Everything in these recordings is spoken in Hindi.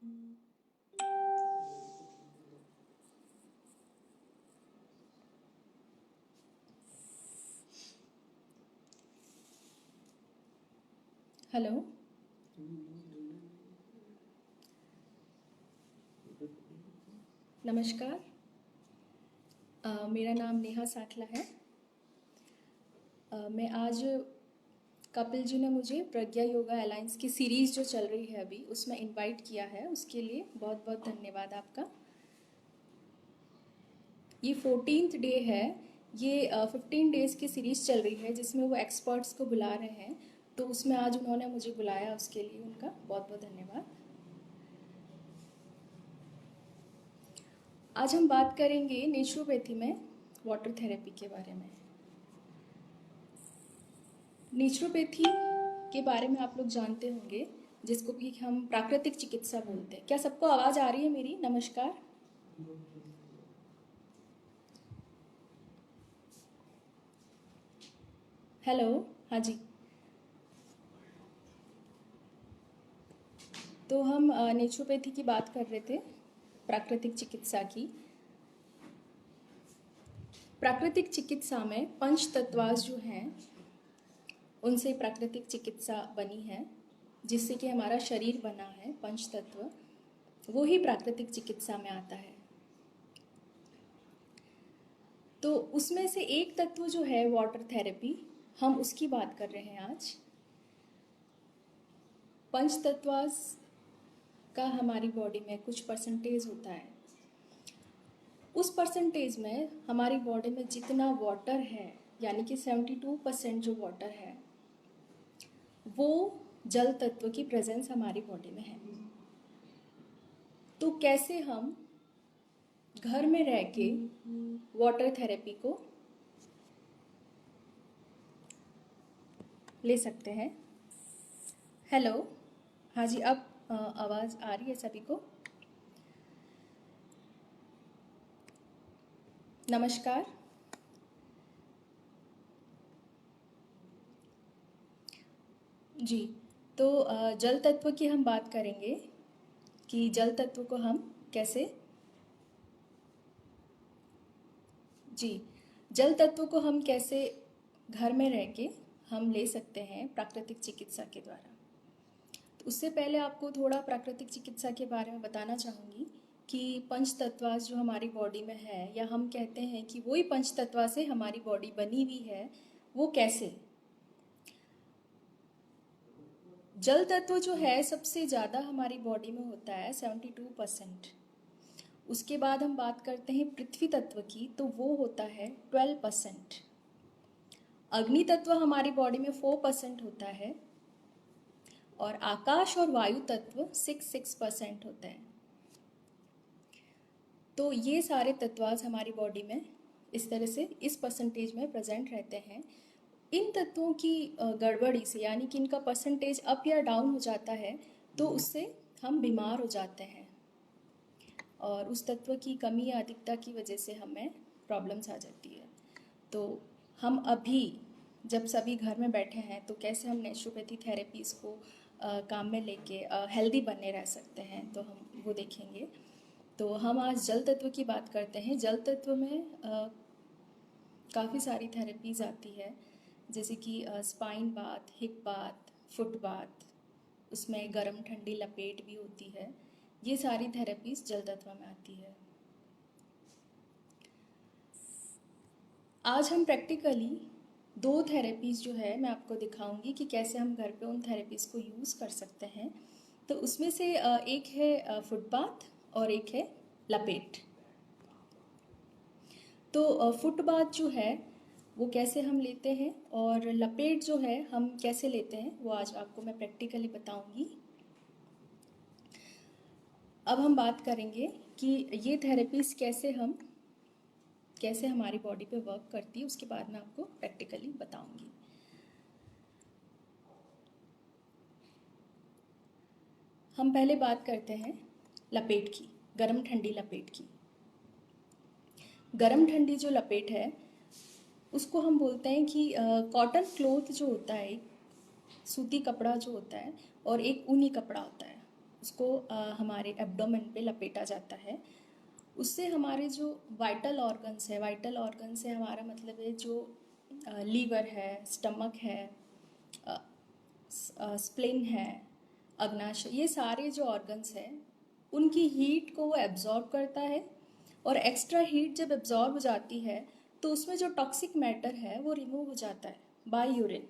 हेलो। नमस्कार। मेरा नाम नेहा साखला है। मैं आज कपिल जी ने मुझे प्रज्ञा योगा अलायंस की सीरीज़ जो चल रही है अभी उसमें इनवाइट किया है, उसके लिए बहुत बहुत धन्यवाद आपका। ये 14th डे है। ये 15 डेज़ की सीरीज़ चल रही है जिसमें वो एक्सपर्ट्स को बुला रहे हैं, तो उसमें आज उन्होंने मुझे बुलाया, उसके लिए उनका बहुत बहुत धन्यवाद। आज हम बात करेंगे नेचुरोपैथी में वाटर थेरेपी के बारे में। नेचुरोपैथी के बारे में आप लोग जानते होंगे, जिसको कि हम प्राकृतिक चिकित्सा बोलते हैं। क्या सबको आवाज़ आ रही है मेरी? नमस्कार। हेलो। हाँ जी। तो हम नेचुरोपैथी की बात कर रहे थे, प्राकृतिक चिकित्सा की। प्राकृतिक चिकित्सा में पंच तत्वास जो हैं उनसे प्राकृतिक चिकित्सा बनी है, जिससे कि हमारा शरीर बना है। पंच तत्व वो ही प्राकृतिक चिकित्सा में आता है। तो उसमें से एक तत्व जो है वाटर थेरेपी, हम उसकी बात कर रहे हैं आज। पंच तत्वास का हमारी बॉडी में कुछ परसेंटेज होता है। उस परसेंटेज में हमारी बॉडी में जितना वाटर है, यानी कि 72% जो वाटर है, वो जल तत्व की प्रेजेंस हमारी बॉडी में है। तो कैसे हम घर में रह के वाटर थेरेपी को ले सकते हैं? हेलो। हाँ जी, अब आवाज़ आ रही है सभी को? नमस्कार। जी। तो जल तत्व की हम बात करेंगे कि जल तत्व को हम कैसे, जी, जल तत्व को हम कैसे घर में रह के हम ले सकते हैं प्राकृतिक चिकित्सा के द्वारा। तो उससे पहले आपको थोड़ा प्राकृतिक चिकित्सा के बारे में बताना चाहूँगी कि पंच तत्वास जो हमारी बॉडी में है, या हम कहते हैं कि वही पंच तत्वा से हमारी बॉडी बनी हुई है, वो कैसे। जल तत्व जो है सबसे ज़्यादा हमारी बॉडी में होता है, 72%। उसके बाद हम बात करते हैं पृथ्वी तत्व की, तो वो होता है 12%। अग्नि तत्व हमारी बॉडी में 4% होता है, और आकाश और वायु तत्व 6% होते हैं। तो ये सारे तत्वास हमारी बॉडी में इस तरह से इस परसेंटेज में प्रेजेंट रहते हैं। इन तत्वों की गड़बड़ी से, यानी कि इनका परसेंटेज अप या डाउन हो जाता है, तो उससे हम बीमार हो जाते हैं, और उस तत्व की कमी या अधिकता की वजह से हमें प्रॉब्लम्स आ जाती है। तो हम अभी जब सभी घर में बैठे हैं, तो कैसे हम नेचुरोपैथी थेरेपीज़ को काम में लेके हेल्दी बने रह सकते हैं, तो हम वो देखेंगे। तो हम आज जल तत्व की बात करते हैं। जल तत्व में काफ़ी सारी थेरेपीज़ आती है, जैसे कि spine bath, hip bath, foot bath, उसमें गर्म ठंडी लपेट भी होती है। ये सारी थेरेपीज़ जल तत्व में आती है। आज हम प्रैक्टिकली 2 थेरेपीज़ जो है मैं आपको दिखाऊंगी कि कैसे हम घर पे उन थेरेपीज़ को यूज़ कर सकते हैं। तो उसमें से एक है फुट बाथ और एक है लपेट। तो फुट बाथ जो है वो कैसे हम लेते हैं, और लपेट जो है हम कैसे लेते हैं, वो आज आपको मैं प्रैक्टिकली बताऊंगी। अब हम बात करेंगे कि ये थेरेपीज़ कैसे हमारी बॉडी पे वर्क करती है, उसके बाद मैं आपको प्रैक्टिकली बताऊंगी। हम पहले बात करते हैं लपेट की, गरम ठंडी लपेट की। गरम ठंडी जो लपेट है उसको हम बोलते हैं कि कॉटन क्लोथ जो होता है, सूती कपड़ा जो होता है, और एक ऊनी कपड़ा होता है, उसको हमारे एब्डोमेन पे लपेटा जाता है। उससे हमारे जो वाइटल ऑर्गन्स है, वाइटल ऑर्गन से हमारा मतलब है जो लीवर है, स्टमक है, स्प्लीन है, अग्नाशय, ये सारे जो ऑर्गन्स हैं उनकी हीट को वो एब्जॉर्ब करता है। और एक्स्ट्रा हीट जब एब्जॉर्ब हो जाती है तो उसमें जो टॉक्सिक मैटर है वो रिमूव हो जाता है बाय यूरिन।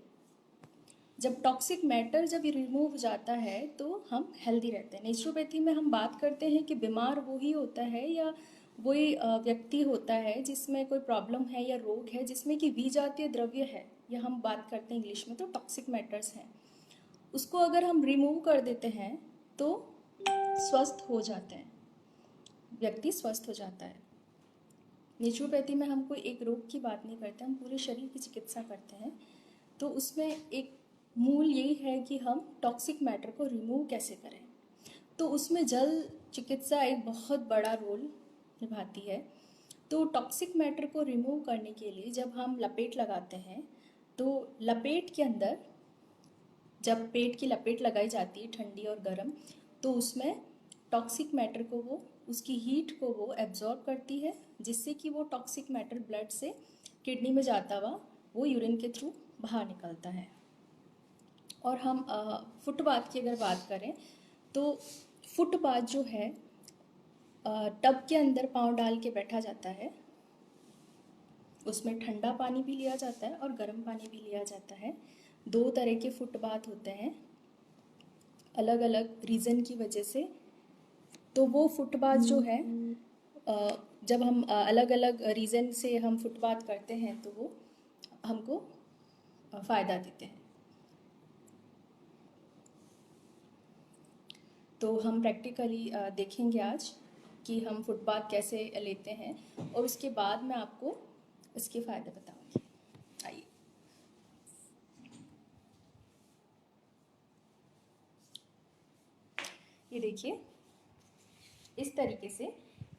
जब टॉक्सिक मैटर जब रिमूव हो जाता है तो हम हेल्दी रहते हैं। नेचुरोपैथी में हम बात करते हैं कि बीमार वही होता है या वही व्यक्ति होता है जिसमें कोई प्रॉब्लम है या रोग है जिसमें कि विजातीय द्रव्य है, या हम बात करते हैं इंग्लिश में तो टॉक्सिक मैटर्स हैं, उसको अगर हम रिमूव कर देते हैं तो स्वस्थ हो जाते हैं, व्यक्ति स्वस्थ हो जाता है। नेचुरोपैथी में हम कोई एक रोग की बात नहीं करते, हम पूरे शरीर की चिकित्सा करते हैं। तो उसमें एक मूल यही है कि हम टॉक्सिक मैटर को रिमूव कैसे करें। तो उसमें जल चिकित्सा एक बहुत बड़ा रोल निभाती है। तो टॉक्सिक मैटर को रिमूव करने के लिए जब हम लपेट लगाते हैं तो लपेट के अंदर जब पेट की लपेट लगाई जाती है ठंडी और गर्म, तो उसमें टॉक्सिक मैटर को वो उसकी हीट को वो एब्जॉर्ब करती है, जिससे कि वो टॉक्सिक मैटर ब्लड से किडनी में जाता हुआ वो यूरिन के थ्रू बाहर निकलता है। और हम फुटबाथ की अगर बात करें तो फुटबाथ जो है टब के अंदर पाँव डाल के बैठा जाता है, उसमें ठंडा पानी भी लिया जाता है और गर्म पानी भी लिया जाता है। 2 तरह के फुटबाथ होते हैं अलग अलग रीज़न की वजह से। तो वो फुटबाथ जो है जब हम अलग अलग रीज़न से हम फुटबाथ करते हैं तो वो हमको फ़ायदा देते हैं। तो हम प्रैक्टिकली देखेंगे आज कि हम फुटबाथ कैसे लेते हैं और उसके बाद मैं आपको इसके फ़ायदे बताऊंगी। आइए, ये देखिए, इस तरीके से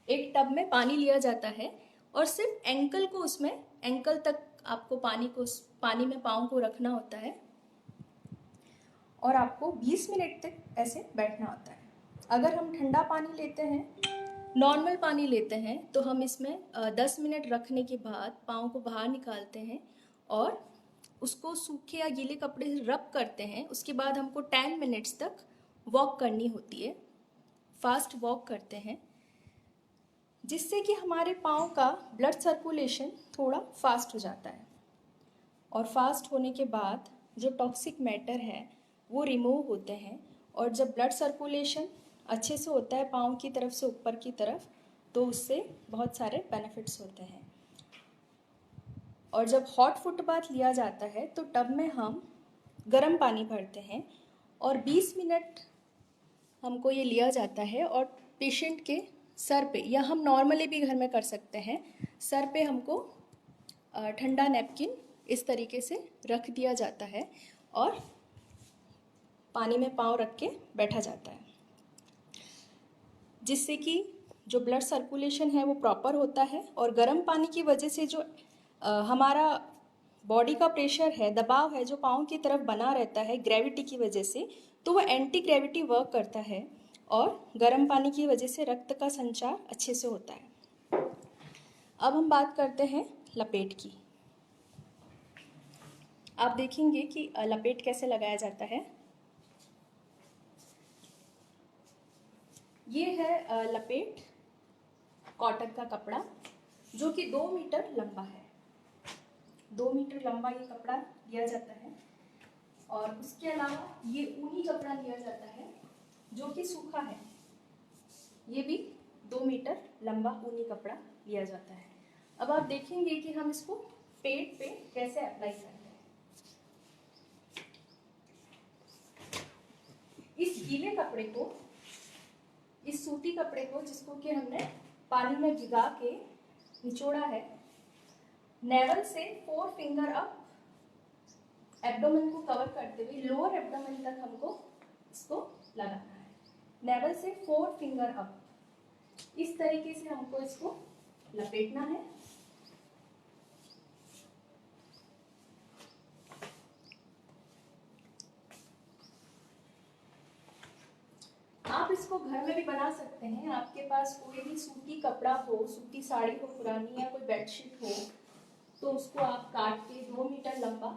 एक टब में पानी लिया जाता है और सिर्फ एंकल को उसमें एंकल तक आपको पानी में पाँव को रखना होता है और आपको 20 मिनट तक ऐसे बैठना होता है। अगर हम ठंडा पानी लेते हैं, नॉर्मल पानी लेते हैं, तो हम इसमें 10 मिनट रखने के बाद पाँव को बाहर निकालते हैं और उसको सूखे या गीले कपड़े से रब करते हैं। उसके बाद हमको 10 मिनट्स तक वॉक करनी होती है, फास्ट वॉक करते हैं, जिससे कि हमारे पाँव का ब्लड सर्कुलेशन थोड़ा फास्ट हो जाता है। और फास्ट होने के बाद जो टॉक्सिक मैटर है वो रिमूव होते हैं। और जब ब्लड सर्कुलेशन अच्छे से होता है पाँव की तरफ से ऊपर की तरफ, तो उससे बहुत सारे बेनिफिट्स होते हैं। और जब हॉट फुट बाथ लिया जाता है तो टब में हम गर्म पानी भरते हैं और 20 मिनट हमको ये लिया जाता है और पेशेंट के सर पे, या हम नॉर्मली भी घर में कर सकते हैं, सर पे हमको ठंडा नैपकिन इस तरीके से रख दिया जाता है और पानी में पाँव रख के बैठा जाता है, जिससे कि जो ब्लड सर्कुलेशन है वो प्रॉपर होता है। और गर्म पानी की वजह से जो हमारा बॉडी का प्रेशर है, दबाव है जो पाँव की तरफ बना रहता है ग्रेविटी की वजह से, तो वो एंटी ग्रेविटी वर्क करता है और गर्म पानी की वजह से रक्त का संचार अच्छे से होता है। अब हम बात करते हैं लपेट की। आप देखेंगे कि लपेट कैसे लगाया जाता है। ये है लपेट, कॉटन का कपड़ा जो कि 2 मीटर लंबा है। 2 मीटर लंबा ये कपड़ा लिया जाता है और उसके अलावा ये ऊनी कपड़ा लिया जाता है जो कि सूखा है। ये भी 2 मीटर लंबा ऊनी कपड़ा लिया जाता है। अब आप देखेंगे कि हम इसको पेट पे कैसे अप्लाई करते हैं। इस गीले कपड़े को, इस सूती कपड़े को जिसको कि हमने पानी में भिगा के निचोड़ा है, नेवल से 4 फिंगर अप एब्डोमेन को कवर करते हुए लोअर एब्डोमेन तक हमको इसको लगाना है। नेवल से 4 फिंगर अप, इस तरीके से हमको इसको लपेटना है। आप सकते हैं। आपके पास कोई भी सूती कपड़ा हो, सूती साड़ी हो पुरानी, या कोई बेडशीट हो, तो उसको आप काट के 2 मीटर लंबा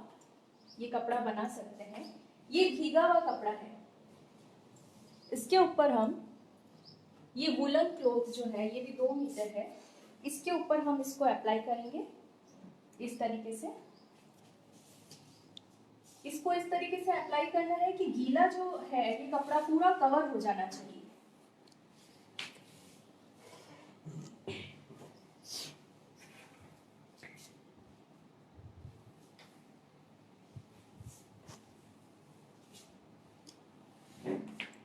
ये कपड़ा बना सकते हैं। ये भीगा हुआ कपड़ा है, इसके ऊपर हम ये वुलन क्लॉथ जो है, ये भी 2 मीटर है, इसके ऊपर हम इसको अप्लाई करेंगे इस तरीके से। इसको इस तरीके से अप्लाई करना है कि गीला जो है ये कपड़ा पूरा कवर हो जाना चाहिए।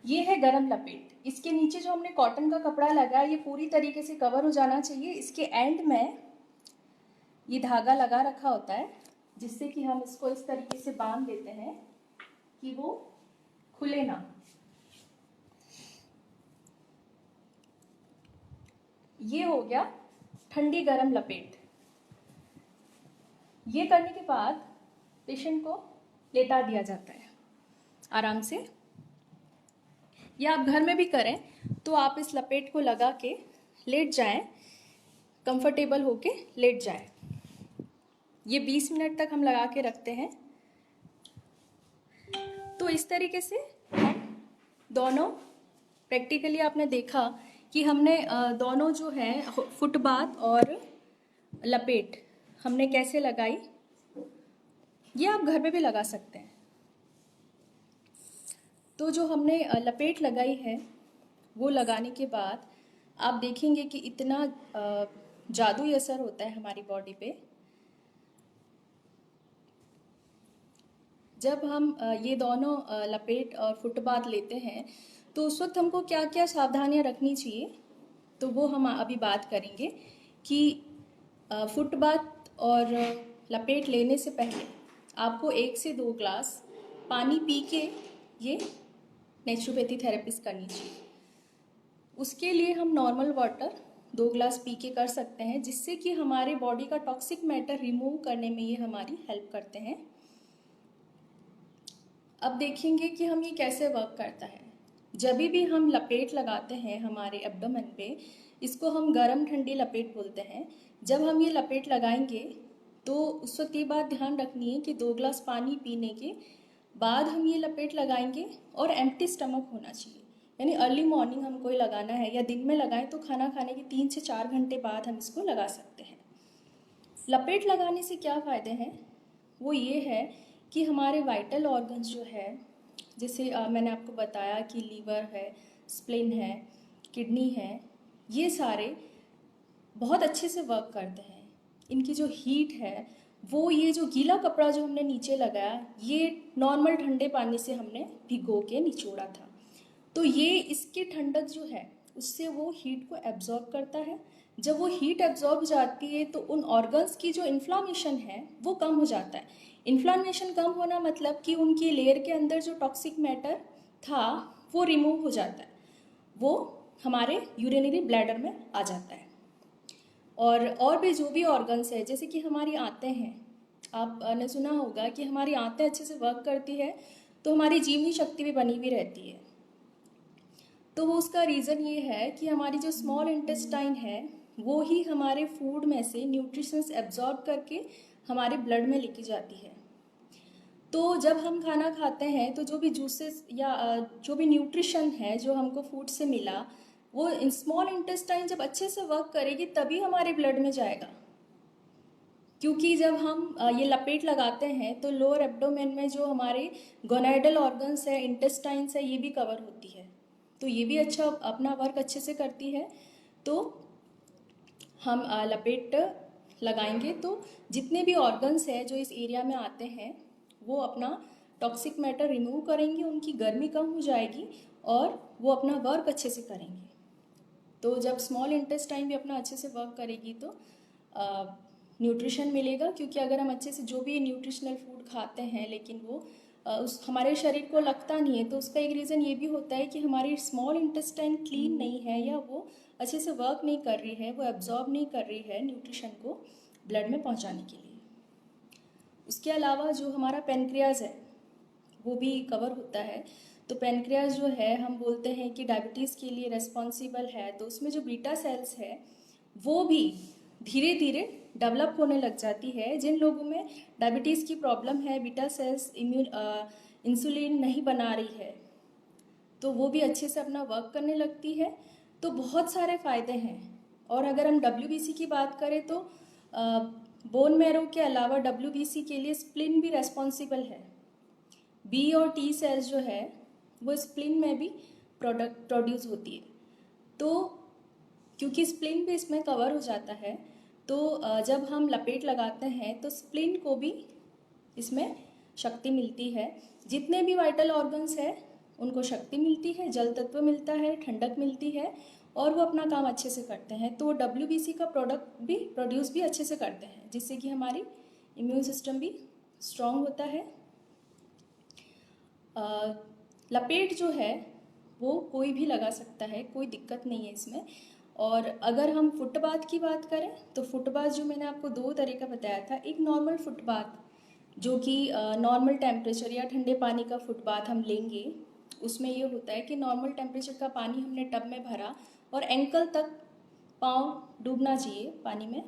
ये है गरम लपेट। इसके नीचे जो हमने कॉटन का कपड़ा लगा है ये पूरी तरीके से कवर हो जाना चाहिए। इसके एंड में ये धागा लगा रखा होता है, जिससे कि हम इसको इस तरीके से बांध देते हैं कि वो खुले ना। ये हो गया ठंडी गरम लपेट। ये करने के बाद पेशेंट को लेटा दिया जाता है आराम से। या आप घर में भी करें तो आप इस लपेट को लगा के लेट जाएं, कंफर्टेबल होके लेट जाएं। ये 20 मिनट तक हम लगा के रखते हैं। तो इस तरीके से हम दोनों प्रैक्टिकली आपने देखा कि हमने दोनों जो है फुटबाथ और लपेट हमने कैसे लगाई। ये आप घर में भी लगा सकते हैं। तो जो हमने लपेट लगाई है वो लगाने के बाद आप देखेंगे कि इतना जादुई असर होता है हमारी बॉडी पे। जब हम ये दोनों लपेट और फुटबाथ लेते हैं तो उस वक्त हमको क्या क्या सावधानियां रखनी चाहिए, तो वो हम अभी बात करेंगे कि फुटबाथ और लपेट लेने से पहले आपको 1 से 2 ग्लास पानी पी के ये नेचुरोपैथी थेरेपिस्ट करनी चाहिए। उसके लिए हम नॉर्मल वाटर 2 ग्लास पी के कर सकते हैं, जिससे कि हमारे बॉडी का टॉक्सिक मैटर रिमूव करने में ये हमारी हेल्प करते हैं। अब देखेंगे कि हम ये कैसे वर्क करता है। जब भी हम लपेट लगाते हैं हमारे एब्डोमेन पे, इसको हम गरम ठंडी लपेट बोलते हैं। जब हम ये लपेट लगाएंगे तो उस वक्त ये बात ध्यान रखनी है कि 2 ग्लास पानी पीने के बाद हम ये लपेट लगाएंगे और एम्प्टी स्टमक होना चाहिए। यानी अर्ली मॉर्निंग हमको ये लगाना है, या दिन में लगाएं तो खाना खाने के 3 से 4 घंटे बाद हम इसको लगा सकते हैं। लपेट लगाने से क्या फ़ायदे हैं, वो ये है कि हमारे वाइटल ऑर्गन्स जो है, जैसे मैंने आपको बताया कि लीवर है, स्प्लीन है, किडनी है, ये सारे बहुत अच्छे से वर्क करते हैं। इनकी जो हीट है वो, ये जो गीला कपड़ा जो हमने नीचे लगाया, ये नॉर्मल ठंडे पानी से हमने भिगो के निचोड़ा था, तो ये इसकी ठंडक जो है उससे वो हीट को एब्जॉर्ब करता है। जब वो हीट एब्जॉर्ब हो जाती है तो उन ऑर्गन्स की जो इन्फ्लामेशन है वो कम हो जाता है। इन्फ्लामेशन कम होना मतलब कि उनकी लेयर के अंदर जो टॉक्सिक मैटर था वो रिमूव हो जाता है, वो हमारे यूरिनरी ब्लैडर में आ जाता है। और भी जो भी ऑर्गन्स है, जैसे कि हमारी आंतें हैं, आपने सुना होगा कि हमारी आंतें अच्छे से वर्क करती है तो हमारी जीवनी शक्ति भी बनी हुई रहती है। तो वो उसका रीज़न ये है कि हमारी जो स्मॉल इंटेस्टाइन है वो ही हमारे फूड में से न्यूट्रिशंस एब्जॉर्ब करके हमारे ब्लड में लेके जाती है। तो जब हम खाना खाते हैं तो जो भी जूसेस या जो भी न्यूट्रिशन है जो हमको फूड से मिला, वो स्मॉल इंटेस्टाइन जब अच्छे से वर्क करेगी तभी हमारे ब्लड में जाएगा। क्योंकि जब हम ये लपेट लगाते हैं तो लोअर एब्डोमेन में जो हमारे गोनाइडल ऑर्गन्स है, इंटेस्टाइन्स है, ये भी कवर होती है, तो ये भी अच्छा अपना वर्क अच्छे से करती है। तो हम लपेट लगाएंगे तो जितने भी ऑर्गन्स है जो इस एरिया में आते हैं वो अपना टॉक्सिक मैटर रिमूव करेंगे, उनकी गर्मी कम हो जाएगी और वो अपना वर्क अच्छे से करेंगे। तो जब स्मॉल इंटेस्टाइन भी अपना अच्छे से वर्क करेगी तो न्यूट्रिशन मिलेगा, क्योंकि अगर हम अच्छे से जो भी न्यूट्रिशनल फूड खाते हैं लेकिन वो उस हमारे शरीर को लगता नहीं है, तो उसका एक रीज़न ये भी होता है कि हमारी स्मॉल इंटेस्टाइन क्लीन नहीं है, या वो अच्छे से वर्क नहीं कर रही है, वो एब्जॉर्ब नहीं कर रही है न्यूट्रिशन को ब्लड में पहुंचाने के लिए। उसके अलावा जो हमारा पेनक्रियाज है वो भी कवर होता है। तो पेनक्रियाज जो है हम बोलते हैं कि डायबिटीज़ के लिए रेस्पॉन्सिबल है, तो उसमें जो बीटा सेल्स है वो भी धीरे धीरे डेवलप होने लग जाती है। जिन लोगों में डायबिटीज़ की प्रॉब्लम है, बीटा सेल्स इंसुलिन नहीं बना रही है, तो वो भी अच्छे से अपना वर्क करने लगती है। तो बहुत सारे फ़ायदे हैं। और अगर हम डब्ल्यूबीसी की बात करें तो बोन मैरो के अलावा डब्ल्यूबीसी के लिए स्प्लिन भी रेस्पॉन्सिबल है। बी और टी सेल्स जो है वो स्प्लिन में भी प्रोड्यूस होती है। तो क्योंकि स्प्लिन भी इसमें कवर हो जाता है, तो जब हम लपेट लगाते हैं तो स्प्लिन को भी इसमें शक्ति मिलती है। जितने भी वाइटल ऑर्गन्स है उनको शक्ति मिलती है, जल तत्व मिलता है, ठंडक मिलती है और वो अपना काम अच्छे से करते हैं। तो डब्ल्यूबीसी का प्रोडक्ट भी प्रोड्यूस भी अच्छे से करते हैं, जिससे कि हमारी इम्यून सिस्टम भी स्ट्रांग होता है। लपेट जो है वो कोई भी लगा सकता है, कोई दिक्कत नहीं है इसमें। और अगर हम फुट बाथ की बात करें तो फुट बाथ जो मैंने आपको 2 तरह का बताया था, एक नॉर्मल फुट बाथ जो कि नॉर्मल टेम्परेचर या ठंडे पानी का फुट बाथ हम लेंगे। उसमें ये होता है कि नॉर्मल टेम्परेचर का पानी हमने टब में भरा और एंकल तक पाँव डूबना चाहिए पानी में।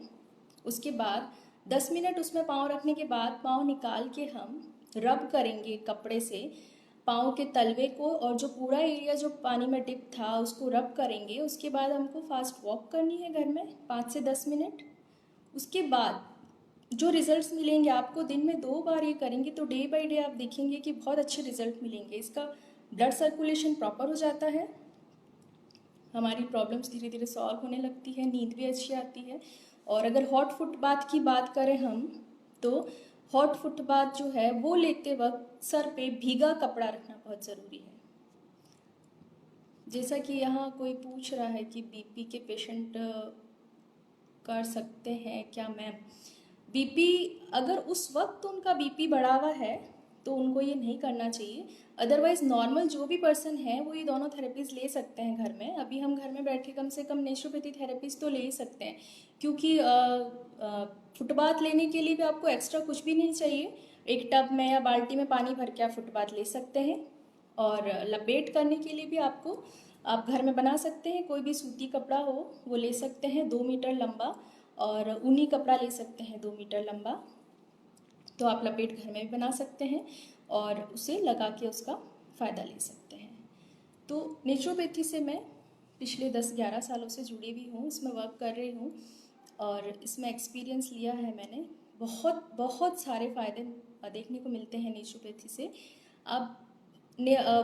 उसके बाद 10 मिनट उसमें पाँव रखने के बाद पाँव निकाल के हम रब करेंगे कपड़े से पाँव के तलवे को, और जो पूरा एरिया जो पानी में डिप था उसको रब करेंगे। उसके बाद हमको फास्ट वॉक करनी है घर में 5 से 10 मिनट। उसके बाद जो रिजल्ट्स मिलेंगे आपको, दिन में 2 बार ये करेंगे तो डे बाय डे आप देखेंगे कि बहुत अच्छे रिजल्ट मिलेंगे। इसका ब्लड सर्कुलेशन प्रॉपर हो जाता है, हमारी प्रॉब्लम्स धीरे धीरे सॉल्व होने लगती है, नींद भी अच्छी आती है। और अगर हॉट फुट बाथ की बात करें हम, तो हॉट फुट बाथ जो है वो लेते वक्त सर पे भीगा कपड़ा रखना बहुत ज़रूरी है। जैसा कि यहाँ कोई पूछ रहा है कि बीपी के पेशेंट कर सकते हैं क्या मैम? बीपी अगर उस वक्त उनका बीपी बढ़ा हुआ है तो उनको ये नहीं करना चाहिए। अदरवाइज नॉर्मल जो भी पर्सन है वो ये दोनों थेरेपीज़ ले सकते हैं घर में। अभी हम घर में बैठे कम से कम नेचुरोपैथी थेरेपीज़ तो ले ही सकते हैं, क्योंकि फुटबाथ लेने के लिए भी आपको एक्स्ट्रा कुछ भी नहीं चाहिए। एक टब में या बाल्टी में पानी भर के आप फुटबाथ ले सकते हैं। और लपेट करने के लिए भी आपको आप घर में बना सकते हैं, कोई भी सूती कपड़ा हो वो ले सकते हैं 2 मीटर लंबा, और ऊनी कपड़ा ले सकते हैं 2 मीटर लंबा। तो आप लपेट घर में भी बना सकते हैं और उसे लगा के उसका फ़ायदा ले सकते हैं। तो नेचुरोपैथी से मैं पिछले 10-11 सालों से जुड़ी हुई हूँ, इसमें वर्क कर रही हूँ और इसमें एक्सपीरियंस लिया है मैंने। बहुत बहुत सारे फ़ायदे देखने को मिलते हैं नेचुरोपैथी से। अब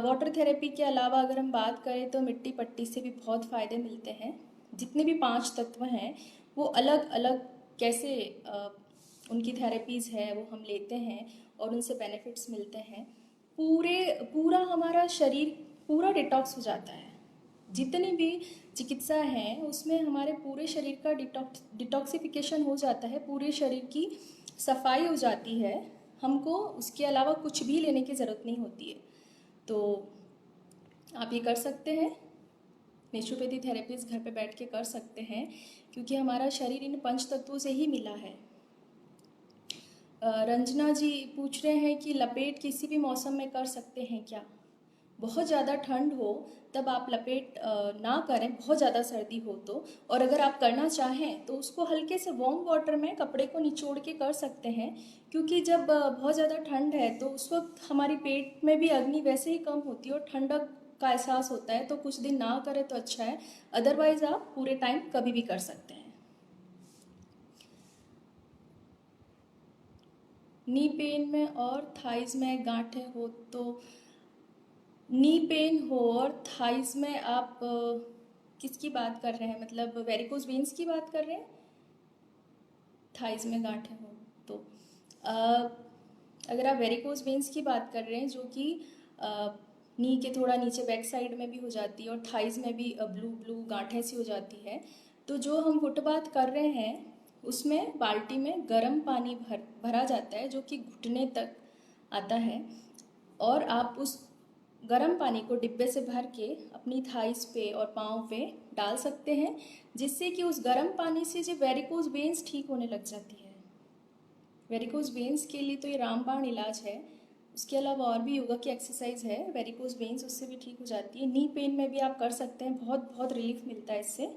वाटर थेरेपी के अलावा अगर हम बात करें तो मिट्टी पट्टी से भी बहुत फ़ायदे मिलते हैं। जितने भी 5 तत्व हैं वो अलग अलग कैसे उनकी थेरेपीज़ है वो हम लेते हैं और उनसे बेनिफिट्स मिलते हैं। पूरा हमारा शरीर पूरा डिटॉक्स हो जाता है। जितनी भी चिकित्सा है उसमें हमारे पूरे शरीर का डिटॉक्सिफिकेशन हो जाता है, पूरे शरीर की सफाई हो जाती है। हमको उसके अलावा कुछ भी लेने की ज़रूरत नहीं होती है। तो आप ये कर सकते हैं, नेचुरोपैथी थेरेपीज़ घर पे बैठ के कर सकते हैं, क्योंकि हमारा शरीर इन 5 तत्वों से ही मिला है। रंजना जी पूछ रहे हैं कि लपेट किसी भी मौसम में कर सकते हैं क्या? बहुत ज़्यादा ठंड हो तब आप लपेट ना करें, बहुत ज़्यादा सर्दी हो तो। और अगर आप करना चाहें तो उसको हल्के से वार्म वाटर में कपड़े को निचोड़ के कर सकते हैं, क्योंकि जब बहुत ज़्यादा ठंड है तो उस वक्त हमारी पेट में भी अग्नि वैसे ही कम होती है और ठंडक का एहसास होता है। तो कुछ दिन ना करें तो अच्छा है, अदरवाइज़ आप पूरे टाइम कभी भी कर सकते हैं। नी पेन में और थाइज में गांठें हो तो नी पेन हो और थाइज में आप किसकी बात कर रहे हैं? मतलब वेरिकोज वेन्स की बात कर रहे हैं? थाइज में गांठें हो तो अगर आप वेरिकोज वेन्स की बात कर रहे हैं जो कि नी के थोड़ा नीचे बैक साइड में भी हो जाती है और थाइज में भी ब्लू ब्लू गांठें सी हो जाती है, तो जो हम फुटबाथ कर रहे हैं उसमें बाल्टी में गर्म पानी भरा जाता है जो कि घुटने तक आता है, और आप उस गर्म पानी को डिब्बे से भर के अपनी थाइस पे और पाँव पे डाल सकते हैं, जिससे कि उस गर्म पानी से जो वेरिकोज वेन्स ठीक होने लग जाती है। वेरिकोज वेन्स के लिए तो ये रामबाण इलाज है। उसके अलावा और भी योगा की एक्सरसाइज है, वेरिकोज वेन्स, उससे भी ठीक हो जाती है। नी पेन में भी आप कर सकते हैं, बहुत बहुत रिलीफ मिलता है इससे।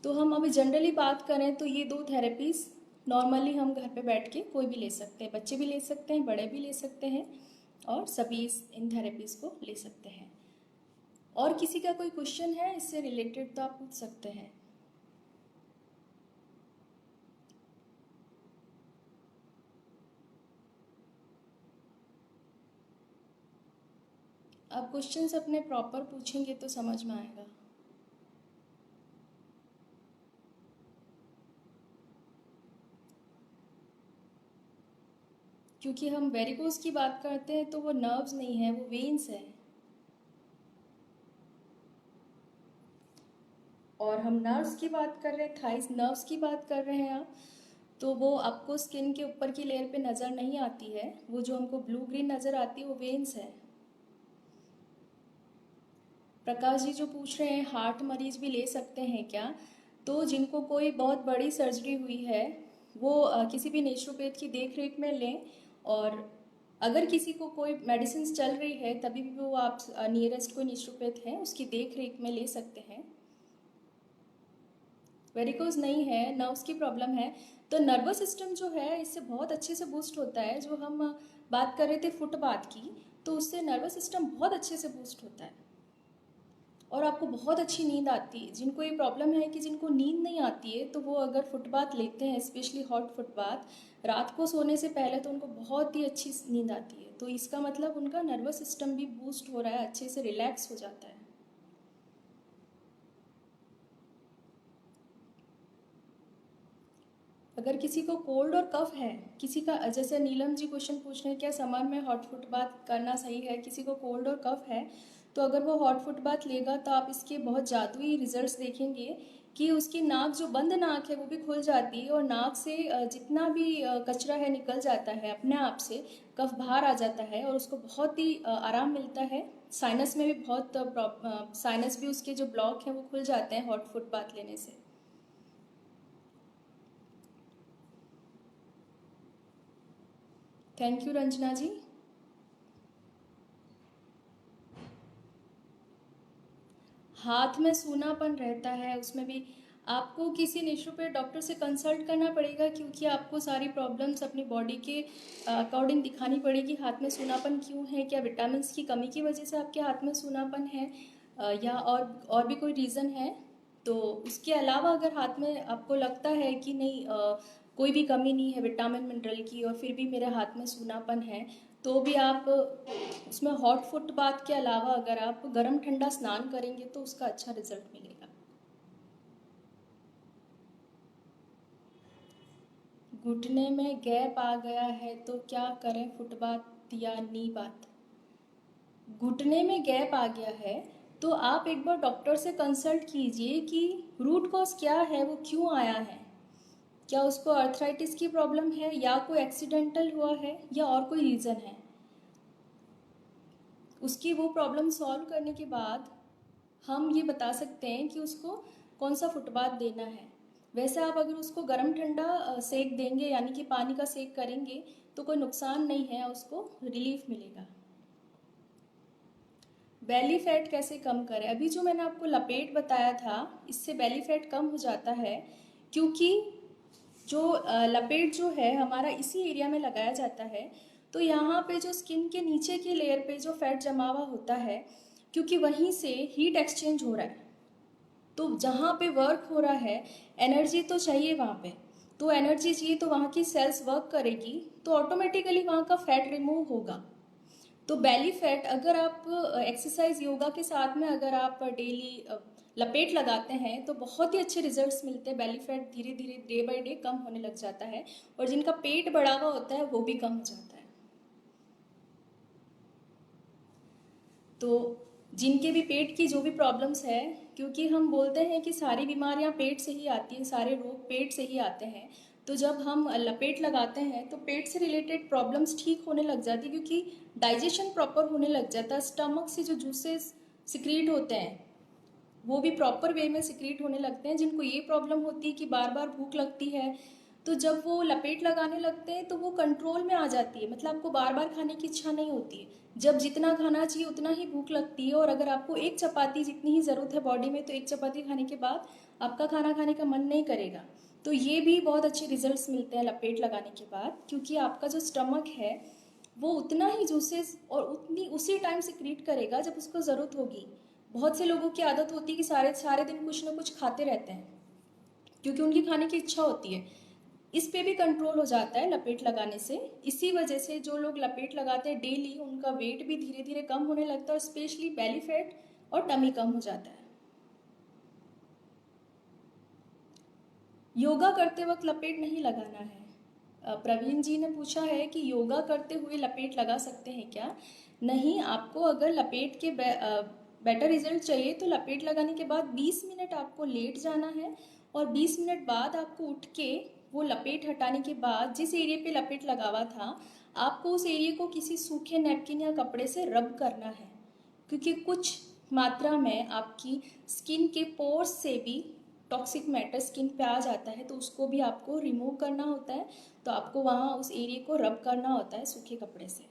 तो हम अभी जनरली बात करें तो ये 2 थेरेपीज़ नॉर्मली हम घर पे बैठ के कोई भी ले सकते हैं, बच्चे भी ले सकते हैं, बड़े भी ले सकते हैं, और सभी इन थेरेपीज़ को ले सकते हैं। और किसी का कोई क्वेश्चन है इससे रिलेटेड तो आप पूछ सकते हैं। आप क्वेश्चंस अपने प्रॉपर पूछेंगे तो समझ में आएगा। क्योंकि हम वेरिकोज की बात करते हैं तो वो नर्व्स नहीं है, वो वेन्स है। और हम नर्व्स की बात कर रहे हैं, थाइस नर्व्स की बात कर रहे हैं आप, तो वो आपको स्किन के ऊपर की लेयर पे नज़र नहीं आती है। वो जो हमको ब्लू ग्रीन नज़र आती है वो वेन्स है। प्रकाश जी जो पूछ रहे हैं हार्ट मरीज भी ले सकते हैं क्या, तो जिनको कोई बहुत बड़ी सर्जरी हुई है वो किसी भी नेचुरोपैथ की देख रेख में लें। और अगर किसी को कोई मेडिसिन चल रही है तभी भी वो आप नियरेस्ट कोई नेचुरोपैथ है उसकी देख रेख में ले सकते हैं। वेरिकोज नहीं है, नर्व्स की प्रॉब्लम है, तो नर्वस सिस्टम जो है इससे बहुत अच्छे से बूस्ट होता है। जो हम बात कर रहे थे फुटबाथ की, तो उससे नर्वस सिस्टम बहुत अच्छे से बूस्ट होता है और आपको बहुत अच्छी नींद आती है। जिनको ये प्रॉब्लम है कि जिनको नींद नहीं आती है तो वो अगर फुटबाथ लेते हैं, स्पेशली हॉट फुटबाथ, रात को सोने से पहले तो उनको बहुत ही अच्छी नींद आती है। तो इसका मतलब उनका नर्वस सिस्टम भी बूस्ट हो रहा है, अच्छे से रिलैक्स हो जाता है। अगर किसी को कोल्ड और कफ है, किसी का, जैसे नीलम जी क्वेश्चन पूछ रहे हैं क्या समर में हॉट फुट बाथ करना सही है, किसी को कोल्ड और कफ है तो अगर वो हॉट फुट बाथ लेगा तो आप इसके बहुत जादुई रिजल्ट्स देखेंगे कि उसकी नाक, जो बंद नाक है वो भी खुल जाती है और नाक से जितना भी कचरा है निकल जाता है अपने आप से, कफ बाहर आ जाता है और उसको बहुत ही आराम मिलता है। साइनस में भी बहुत साइनस भी उसके जो ब्लॉक हैं वो खुल जाते हैं हॉट फुट बाथ लेने से। थैंक यू रंजना जी। हाथ में सूनापन रहता है, उसमें भी आपको किसी नेचुरोपैथ डॉक्टर से कंसल्ट करना पड़ेगा क्योंकि आपको सारी प्रॉब्लम्स अपनी बॉडी के अकॉर्डिंग दिखानी पड़ेगी। हाथ में सूनापन क्यों है, क्या विटामिन की कमी की वजह से आपके हाथ में सूनापन है या और भी कोई रीज़न है। तो उसके अलावा अगर हाथ में आपको लगता है कि नहीं कोई भी कमी नहीं है विटामिन मिनरल की और फिर भी मेरे हाथ में सूनापन है, तो भी आप उसमें हॉट फुट बाथ के अलावा अगर आप गर्म ठंडा स्नान करेंगे तो उसका अच्छा रिजल्ट मिलेगा। घुटने में गैप आ गया है तो क्या करें, फुट बाथ या नी बाथ? घुटने में गैप आ गया है तो आप एक बार डॉक्टर से कंसल्ट कीजिए कि रूट कॉज क्या है, वो क्यों आया है। क्या उसको अर्थराइटिस की प्रॉब्लम है या कोई एक्सीडेंटल हुआ है या और कोई रीज़न है। उसकी वो प्रॉब्लम सॉल्व करने के बाद हम ये बता सकते हैं कि उसको कौन सा फुटबाथ देना है। वैसे आप अगर उसको गर्म ठंडा सेक देंगे यानी कि पानी का सेक करेंगे तो कोई नुकसान नहीं है, उसको रिलीफ मिलेगा। बेली फैट कैसे कम करें? अभी जो मैंने आपको लपेट बताया था इससे बेली फैट कम हो जाता है, क्योंकि जो लपेट जो है हमारा इसी एरिया में लगाया जाता है। तो यहाँ पे जो स्किन के नीचे की लेयर पे जो फैट जमा हुआ होता है, क्योंकि वहीं से हीट एक्सचेंज हो रहा है, तो जहाँ पे वर्क हो रहा है एनर्जी तो चाहिए वहाँ पे, तो एनर्जी चाहिए तो वहाँ की सेल्स वर्क करेगी तो ऑटोमेटिकली वहाँ का फैट रिमूव होगा। तो बेली फैट अगर आप एक्सरसाइज योगा के साथ में अगर आप डेली लपेट लगाते हैं तो बहुत ही अच्छे रिजल्ट्स मिलते हैं। बेली फैट धीरे धीरे डे बाय डे कम होने लग जाता है और जिनका पेट बढ़ा हुआ होता है वो भी कम हो जाता है। तो जिनके भी पेट की जो भी प्रॉब्लम्स है, क्योंकि हम बोलते हैं कि सारी बीमारियां पेट से ही आती हैं, सारे रोग पेट से ही आते हैं, तो जब हम लपेट लगाते हैं तो पेट से रिलेटेड प्रॉब्लम्स ठीक होने लग जाती है, क्योंकि डाइजेशन प्रॉपर होने लग जाता है। स्टमक से जो जूसेस सिक्रीट होते हैं वो भी प्रॉपर वे में सिक्रीट होने लगते हैं। जिनको ये प्रॉब्लम होती है कि बार बार भूख लगती है, तो जब वो लपेट लगाने लगते हैं तो वो कंट्रोल में आ जाती है, मतलब आपको बार बार खाने की इच्छा नहीं होती है। जब जितना खाना चाहिए उतना ही भूख लगती है, और अगर आपको एक चपाती जितनी ही ज़रूरत है बॉडी में, तो एक चपाती खाने के बाद आपका खाना खाने का मन नहीं करेगा। तो ये भी बहुत अच्छे रिजल्ट्स मिलते हैं लपेट लगाने के बाद, क्योंकि आपका जो स्टमक है वो उतना ही जूसेस और उतनी उसी टाइम सिक्रीट करेगा जब उसको ज़रूरत होगी। बहुत से लोगों की आदत होती है कि सारे सारे दिन कुछ ना कुछ खाते रहते हैं क्योंकि उनकी खाने की इच्छा होती है। इस पे भी कंट्रोल हो जाता है लपेट लगाने से। इसी वजह से जो लोग लपेट लगाते हैं डेली, उनका वेट भी धीरे धीरे कम होने लगता है, और स्पेशली बेली फैट और टमी कम हो जाता है। योगा करते वक्त लपेट नहीं लगाना है। प्रवीण जी ने पूछा है कि योगा करते हुए लपेट लगा सकते हैं क्या? नहीं, आपको अगर लपेट के बेटर रिजल्ट चाहिए तो लपेट लगाने के बाद 20 मिनट आपको लेट जाना है, और 20 मिनट बाद आपको उठ के वो लपेट हटाने के बाद जिस एरिया पे लपेट लगा हुआ था, आपको उस एरिया को किसी सूखे नैपकिन या कपड़े से रब करना है, क्योंकि कुछ मात्रा में आपकी स्किन के पोर्स से भी टॉक्सिक मैटर स्किन पे आ जाता है, तो उसको भी आपको रिमूव करना होता है। तो आपको वहाँ उस एरिया को रब करना होता है सूखे कपड़े से।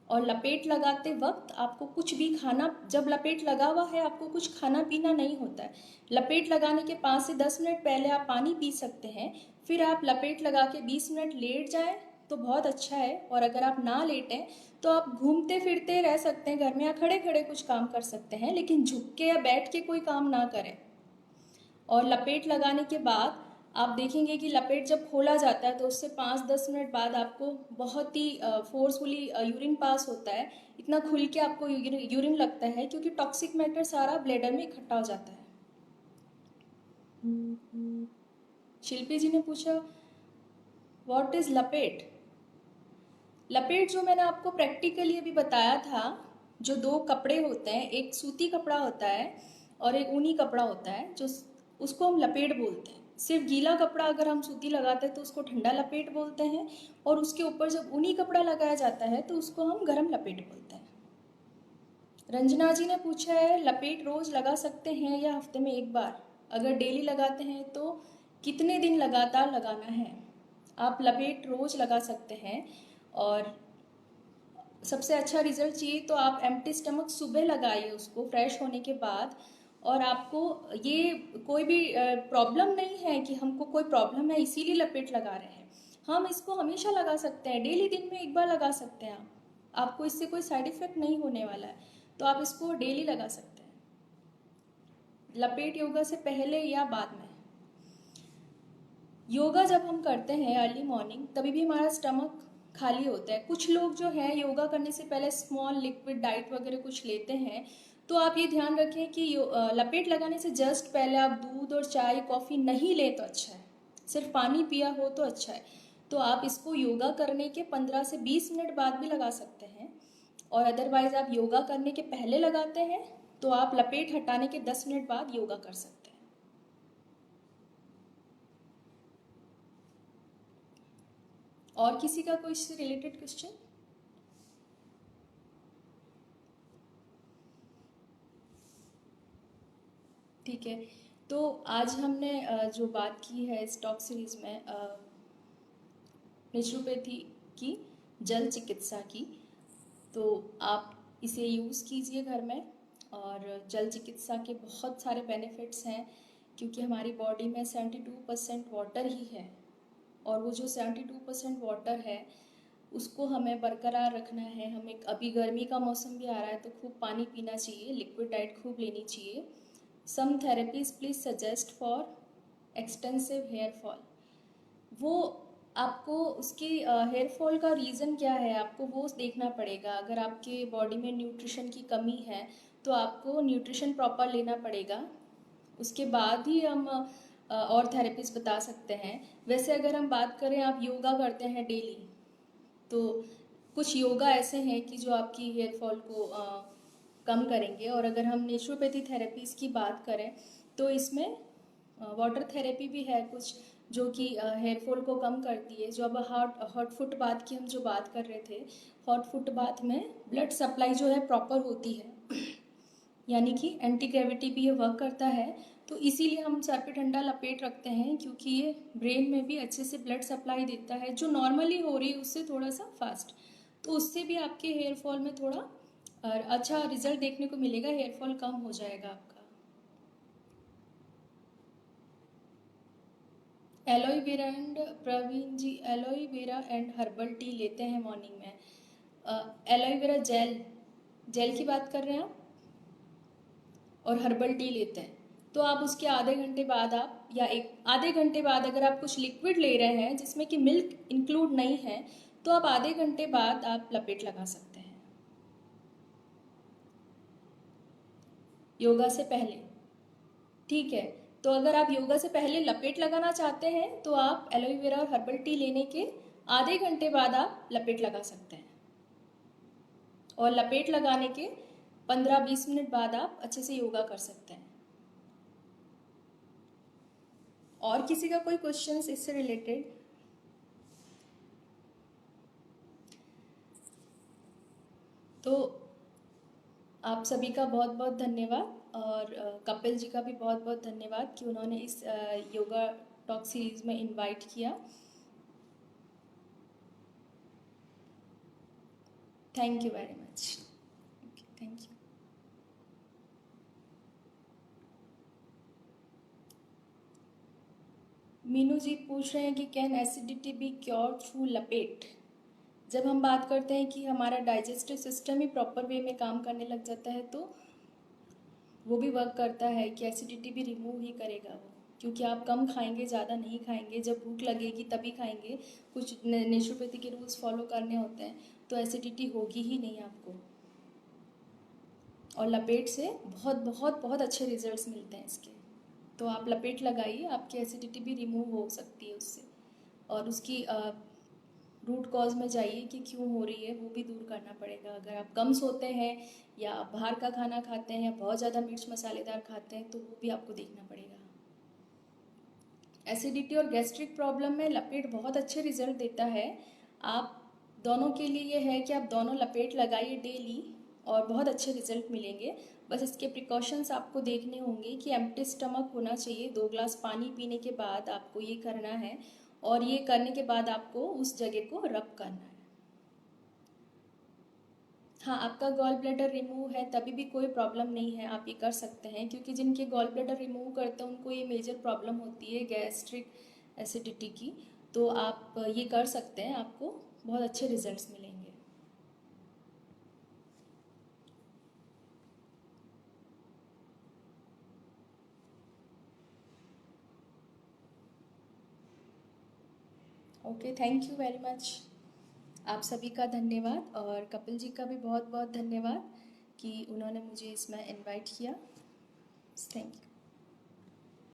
और लपेट लगाते वक्त आपको कुछ भी खाना, जब लपेट लगा हुआ है आपको कुछ खाना पीना नहीं होता है। लपेट लगाने के 5 से 10 मिनट पहले आप पानी पी सकते हैं, फिर आप लपेट लगा के 20 मिनट लेट जाएं तो बहुत अच्छा है। और अगर आप ना लेटें तो आप घूमते फिरते रह सकते हैं घर में, या खड़े खड़े कुछ काम कर सकते हैं, लेकिन झुक के या बैठ के कोई काम ना करें। और लपेट लगाने के बाद आप देखेंगे कि लपेट जब खोला जाता है तो उससे 5-10 मिनट बाद आपको बहुत ही फोर्सफुली यूरिन पास होता है। इतना खुल के आपको यूरिन लगता है, क्योंकि टॉक्सिक मैटर सारा ब्लैडर में इकट्ठा हो जाता है। शिल्पी जी ने पूछा व्हाट इज लपेट। लपेट जो मैंने आपको प्रैक्टिकली अभी बताया था, जो 2 कपड़े होते हैं, एक सूती कपड़ा होता है और एक ऊनी कपड़ा होता है, जो उसको हम लपेट बोलते हैं। सिर्फ गीला कपड़ा अगर हम सूती लगाते हैं तो उसको ठंडा लपेट बोलते हैं, और उसके ऊपर जब ऊनी कपड़ा लगाया जाता है तो उसको हम गर्म लपेट बोलते हैं। रंजना जी ने पूछा है लपेट रोज लगा सकते हैं या हफ्ते में एक बार? अगर डेली लगाते हैं तो कितने दिन लगातार लगाना है? आप लपेट रोज लगा सकते हैं, और सबसे अच्छा रिजल्ट चाहिए तो आप एम्प्टी स्टमक सुबह लगाइए उसको फ्रेश होने के बाद। और आपको ये कोई भी प्रॉब्लम नहीं है कि हमको कोई प्रॉब्लम है इसीलिए लपेट लगा रहे हैं। हम इसको हमेशा लगा सकते हैं, डेली दिन में एक बार लगा सकते हैं आप। आपको इससे कोई साइड इफेक्ट नहीं होने वाला है, तो आप इसको डेली लगा सकते हैं। लपेट योगा से पहले या बाद में? योगा जब हम करते हैं अर्ली मॉर्निंग, तभी भी हमारा स्टमक खाली होता है। कुछ लोग जो है योगा करने से पहले स्मॉल लिक्विड डाइट वगैरह कुछ लेते हैं, तो आप ये ध्यान रखें कि लपेट लगाने से जस्ट पहले आप दूध और चाय कॉफ़ी नहीं लें तो अच्छा है, सिर्फ पानी पिया हो तो अच्छा है। तो आप इसको योगा करने के 15 से 20 मिनट बाद भी लगा सकते हैं, और अदरवाइज आप योगा करने के पहले लगाते हैं तो आप लपेट हटाने के 10 मिनट बाद योगा कर सकते हैं। और किसी का कोई इससे रिलेटेड क्वेश्चन? ठीक है, तो आज हमने जो बात की है इस टॉक सीरीज में नेचुरोपैथी की, जल चिकित्सा की, तो आप इसे यूज़ कीजिए घर में। और जल चिकित्सा के बहुत सारे बेनिफिट्स हैं, क्योंकि हमारी बॉडी में 72% वाटर ही है, और वो जो 72% वाटर है उसको हमें बरकरार रखना है। हमें अभी गर्मी का मौसम भी आ रहा है तो खूब पानी पीना चाहिए, लिक्विड डाइट खूब लेनी चाहिए। Some therapies please suggest for extensive hair fall. वो आपको उसकी हेयर फॉल का रीज़न क्या है आपको वो देखना पड़ेगा। अगर आपके बॉडी में न्यूट्रिशन की कमी है तो आपको न्यूट्रिशन प्रॉपर लेना पड़ेगा, उसके बाद ही हम और थेरेपीज बता सकते हैं। वैसे अगर हम बात करें, आप योगा करते हैं डेली, तो कुछ योगा ऐसे हैं कि जो आपकी हेयर फॉल को कम करेंगे। और अगर हम नेचुरोपैथी थेरेपीज़ की बात करें तो इसमें वाटर थेरेपी भी है कुछ, जो कि हेयर फॉल को कम करती है। जो अब हॉट फुट बाथ की हम जो बात कर रहे थे, हॉट फुट बाथ में ब्लड सप्लाई जो है प्रॉपर होती है, यानी कि एंटी ग्रेविटी भी ये वर्क करता है। तो इसीलिए हम सर पे ठंडा लपेट रखते हैं, क्योंकि ये ब्रेन में भी अच्छे से ब्लड सप्लाई देता है, जो नॉर्मली हो रही है उससे थोड़ा सा फास्ट। तो उससे भी आपके हेयर फॉल में थोड़ा अच्छा रिजल्ट देखने को मिलेगा, हेयर फॉल कम हो जाएगा आपका। Aloe vera and Praveen ji, aloe vera and herbal tea लेते हैं मॉर्निंग में। एलोवेरा जेल, जेल की बात कर रहे हैं आप, और हर्बल टी लेते हैं, तो आप उसके आधे घंटे बाद आप, या एक आधे घंटे बाद अगर आप कुछ लिक्विड ले रहे हैं जिसमें कि मिल्क इंक्लूड नहीं है, तो आप आधे घंटे बाद आप लपेट लगा सकते हैं योगा से पहले। ठीक है, तो अगर आप योगा से पहले लपेट लगाना चाहते हैं तो आप एलोवेरा और हर्बल टी लेने के आधे घंटे बाद आप लपेट लगा सकते हैं, और लपेट लगाने के 15-20 मिनट बाद आप अच्छे से योगा कर सकते हैं। और किसी का कोई क्वेश्चंस इससे रिलेटेड? तो आप सभी का बहुत बहुत धन्यवाद, और कपिल जी का भी बहुत बहुत धन्यवाद कि उन्होंने इस योगा टॉक सीरीज में इनवाइट किया। Thank you very much. Thank you. Meenu ji पूछ रहे हैं कि can acidity be cure through lapet. जब हम बात करते हैं कि हमारा डाइजेस्टिव सिस्टम ही प्रॉपर वे में काम करने लग जाता है, तो वो भी वर्क करता है कि एसिडिटी भी रिमूव ही करेगा वो, क्योंकि आप कम खाएंगे, ज़्यादा नहीं खाएंगे, जब भूख लगेगी तभी खाएंगे, कुछ नेचुरोपैथी के रूल्स फॉलो करने होते हैं, तो एसिडिटी होगी ही नहीं आपको। और लपेट से बहुत बहुत बहुत अच्छे रिजल्ट्स मिलते हैं इसके, तो आप लपेट लगाइए, आपकी एसिडिटी भी रिमूव हो सकती है उससे, और उसकी रूट कॉज में जाइए कि क्यों हो रही है, वो भी दूर करना पड़ेगा। अगर आप कम सोते हैं या बाहर का खाना खाते हैं या बहुत ज़्यादा मिर्च मसालेदार खाते हैं, तो वो भी आपको देखना पड़ेगा। एसिडिटी और गैस्ट्रिक प्रॉब्लम में लपेट बहुत अच्छे रिजल्ट देता है। आप दोनों के लिए ये है कि आप दोनों लपेट लगाइए डेली, और बहुत अच्छे रिजल्ट मिलेंगे। बस इसके प्रिकॉशंस आपको देखने होंगे कि एम्प्टी स्टमक होना चाहिए, 2 ग्लास पानी पीने के बाद आपको ये करना है, और ये करने के बाद आपको उस जगह को रब करना है। हाँ, आपका गॉल ब्लैडर रिमूव है तभी भी कोई प्रॉब्लम नहीं है, आप ये कर सकते हैं, क्योंकि जिनके गॉल ब्लैडर रिमूव करते हैं उनको ये मेजर प्रॉब्लम होती है गैस्ट्रिक एसिडिटी की, तो आप ये कर सकते हैं, आपको बहुत अच्छे रिजल्ट्स मिलेंगे। Okay, thank you very much. आप सभी का धन्यवाद, और कपिल जी का भी बहुत बहुत धन्यवाद कि उन्होंने मुझे इसमें इनवाइट किया। Thank you.